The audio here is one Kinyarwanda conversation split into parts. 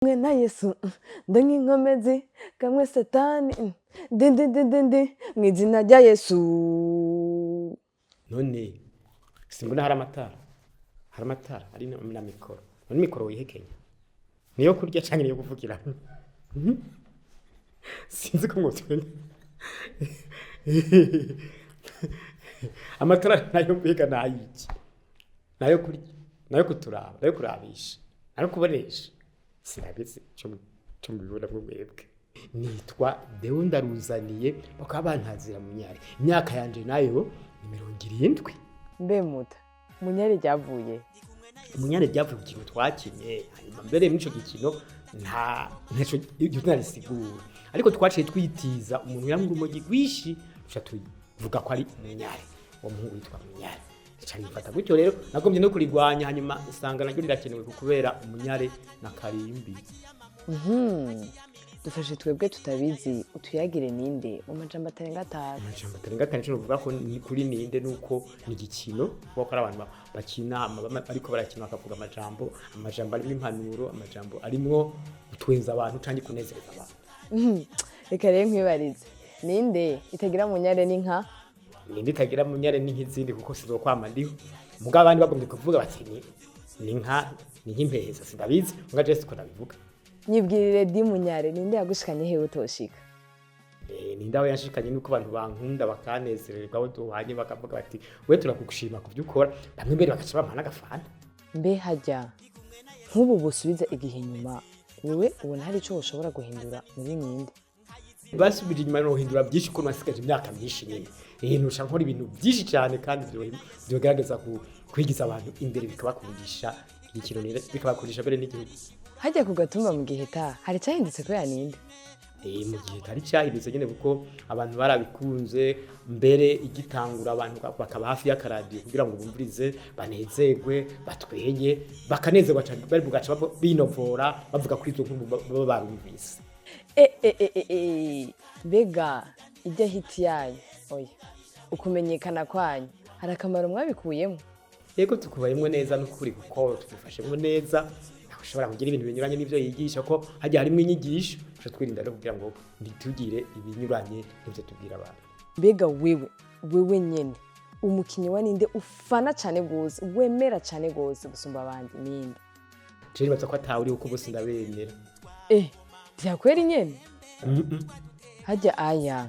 mwe na Yesu ndinkomezi kamwe satani ndi mu izina rya Yesu. None simbona hari amatara ari na mikoro. None mikoro wihekenya niyo kurya canke niyo kuvugira sinzi ko ngotwe amatara nayo mbega nayiki nayo kurya nayo kuturaba nayo kurabisha nayo kubonesha sinabizi cyo mbibona mu mwebwe. Nitwa Deo ndaruzaniye bakaba bantazira Munyare. Imyaka yanje nayo ni 70. Mbe muta Munyare ryavuye Ku kintu twakinye hanyuma mbere mwico gikino ntaco narisigura, ariko twaciye twitiza umuntu yambura umugi gwishi tuca tuvuga ko ari Munyare. Uwo muhungu witwa Munyare cyane ifata gutyo. Rero nagombye no kurigwanya hanyuma isanga naryo rirakenewe kubera Umunyare na Karimbi. Dufashe twebwe tutabizi utuyagire ninde mu majambo atarenga 5. Amajambo atarenga 5 cyo uvuga ko ni kuri ninde nuko ni gikino kuko ari abantu bakina ariko barakina bakavuga amajambo arimo impanuro, amajambo arimo utwenza abantu canke kunezereza abantu. Reka rero nkwibarize ninde itagira Munyare n'inka? Ninde itagira Munyare n'izindi kuko sizokwama ndiho mugabo abandi bagombye kuvuga bati ni nka ni nk'impeza sindabizi muga je siko ndabivuga. Nyibwirire di Munyare ninde yagushikanye hewe utoshika? Ninde aho yashikanye nuko abantu bankunda bakanezererwa aho duhanye bakavuga bati we turakugushima ku byukora bamwe mbere bagaca bamana gafana. Mbe hajya nk'ubu busubiza igihe nyuma wewe ubona hari ico ushobora guhindura muri ninde? Basubije inyuma no guhindura byinshi ko nasigaje imyaka myinshi nyine. Nusha nkora ibintu byinshi cyane kandi byogerageza kwigiza abantu imbere bikabakundisha igikino bikabakurisha mbere n'igihugu. Hajya kugatumba mu gihe hari cyahindutse ko yaninde? Mu gihe tari cyahindutse nyine kuko abantu barabikunze mbere igitangura abantu bakaba hafi y'akaradiyo kugira ngo bumvirize banezerwe batweye bakanezerwa cyane bari bugaca binovora bavuga kuri izo nkuru baba barumvise. Bega ijya hiti yayo oya ukumenyekana kwanyu hari akamaro mwabikuyemo? Yego tukubayemo neza n'ukuri kuko tubifashemo neza ushobora kugira ibintu binyuranye n'ivyo yigisha ko hajya harimo inyigisho cyo twirinda no kugira ngo ntitugire ibinyuranye n'ivyo tubwira abantu. Bega wewe nyene umukinyi wa ninde ufana cyane gose wemera cyane gose gusumba abandi ninde? Je nibaza ko atawuri uko bose ndabemera. Byakweri nyene? Hajya aya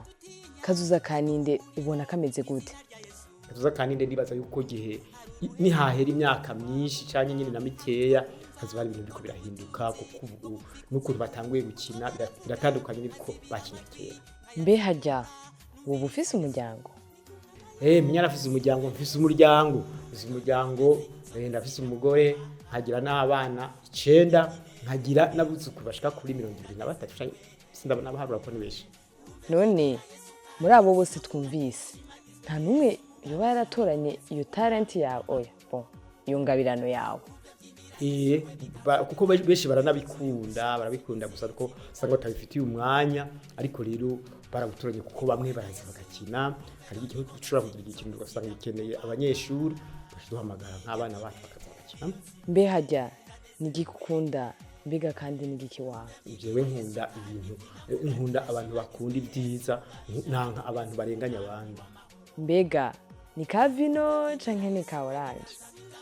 kazuza kaninde ubona kameze gute? Kazuza kaninde ndibaza yuko gihe nihahera imyaka myinshi cyane nyine na mikeya hazaba ibintu biko birahinduka kuko n'ukuntu batanguye gukina biratandukanye n'uko bakina kera. Mbe hajya ubu ufise umuryango? Munyara afise umuryango, mfise umuryango ndafise umugore nkagira n'abana 9 nkagira n'abuzukuru bashika kuri 23 sindabona abaharura ko nibeshi. None muri abo bose twumvise nta numwe yoba yaratoranye iyo talent yawe oya iyo ngabirano yawe? Kuko benshi barabikunda gusa ko sanga batabifitiye umwanya, ariko rero barabuturanye kuko bamwe barazi bagakina. Hari igihe dushobora kugira ikintu ugasanga gikeneye abanyeshuri bashiduhamagara nk'abana bacu bakazakina. Mbe hajya nigikukunda mbega kandi nigiki wawe? Jewe nkunda abantu bakunda ibyiza nanka abantu barenganya abandi. Mbega ni kavino canke ni ka orange?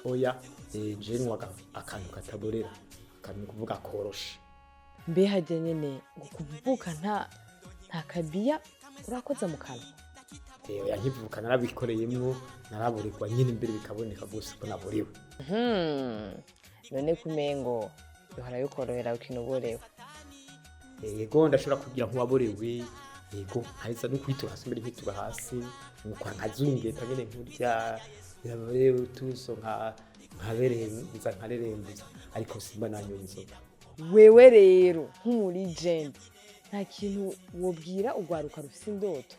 Oya je nwaga akantu kataborera akantu kuvuga koroshe. Mbe hajya nyene kuvuka nta kabiya urakoza mu kanwa? Oya nkivuka narabikoreyemwo naraboregwa nyine imbere bikaboneka gose ko naborewe. None kumengo yohara yukorohera ukinoborewe? Yego ndashobora kugira nkuwaborewe. Yego haiza no kwitura hasi mbere nkitura hasi nuko nkazungeta nyene nkurya yaborewe tuso nkarerembuza ariko simba nanyoye inzoga. Wewe rero nk'umuri legend nta kintu wobwira ugwaruka rufise indoto?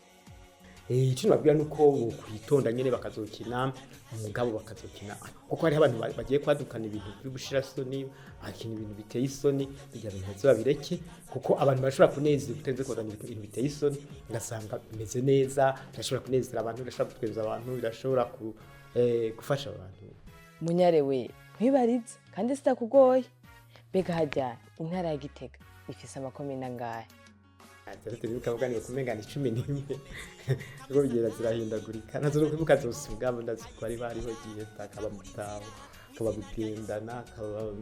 Icyo nababwira nuko kwitonda nyene bakazokina umugabo bakazokina kuko hari abantu bagiye kwadukana ibintu by'ubushirasoni akina ibintu biteye isoni bijya bintu babireke kuko abantu bashobora kunezeza utenze kozana ibintu biteye isoni ngasanga bimeze neza birashobora kunezeza abantu birashobora gutweza abantu birashobora gufasha abantu. Munyare we nkwibarize kandi sitakugoye Bega hajya intara ya Gitega ifise amakomine angahe? Atari bivuga ngo kumengana 11 ngo bigera zirahindagurika nazo kwibuka zose ubwabo ndaziko ari bariho giye takaba mutaho akaba gutendana akaba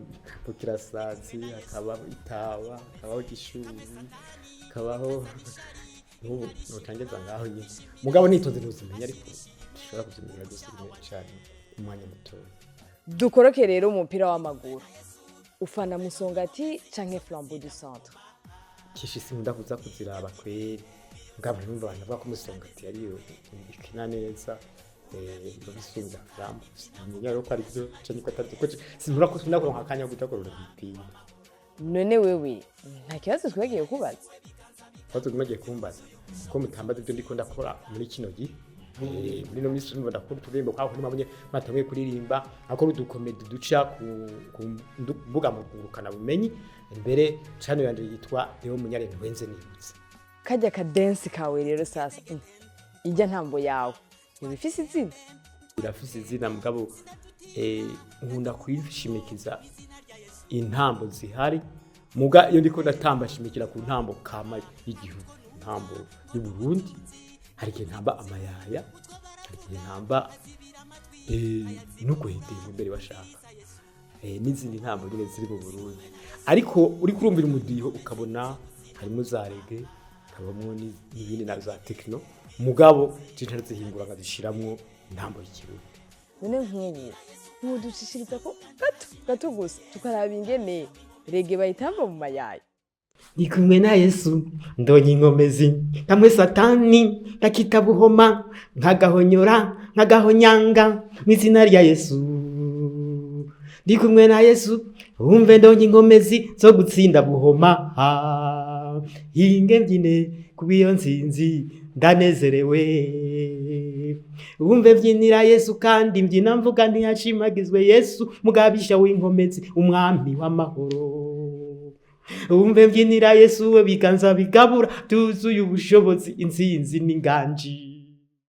bukirasazi akaba itawa akabaho gishuri akabaho notangeza ngaho nyine mugabo nitonze ntuzimenya ariko ushobora kuzimenya gusa cyane umwanya muto. Dukoroke rero umupira w'amaguru ufana Musongati canke Flambeau du Centre? Kishi sinkunda kuza kuziraba kweri ngabo numva abantu bavuga ko Musongati ariyo ikina neza bisunza Flambeau sinya rero ko ari byo cyane ko atari ko sinura ko sinakora akanya gutakorora bipira. None wewe nta kibazo twagiye kubaza? Kwazo gumagiye kumbaza ko mutambaza ibyo ndiko ndakora muri kino gihe muri no misi ndumva ndakora turirimba kwa kuri mabonye matamwe kuririmba akora udukomedi duca ku mbuga mugurukana bumenyi imbere channel yanje yitwa Munyare ntwenze nibutse. Kajya ka dance kawe rero sasa ijya ntambo yawe ibifise izina? Irafise izina mugabo nkunda kwishimikiza intambo zihari muga iyo ndiko ndatamba shimikira ku ntambo kama y'igihugu ntambo y'u Burundi hari igihe ntamba amayaya hari igihe ntamba nukwendeye imbere bashaka n'izindi ntambo nyine ziri mu Burundi ariko uri kurumvira umudiho ukabona harimo za reggae kabamwo n'ibindi na za techno mugabo cyintare zihingura ngazishiramwo intambo y'ikirundi. None nk'ubu dushishiriza ko gato gusa tukaraba ingene reggae bayitamba mu mayaya. Ni kumwe na Yesu ndonye inkomezi kamwe satani nakitabuhoma nkagahonyora nkagahonyanga mwizina rya Yesu. Ndi kumwe na Yesu umve ndonye inkomezi zo gutsinda buhoma hinge mbyine kubiyo nsinzi ndanezerewe umve byinira Yesu kandi mbyina mvuga ntiyashimagizwe Yesu mugabisha w'inkomezi umwami w'amahoro. Umve mbyinira Yesu we biganza bigabura tuzuye ubushobozi insinzi n'inganji.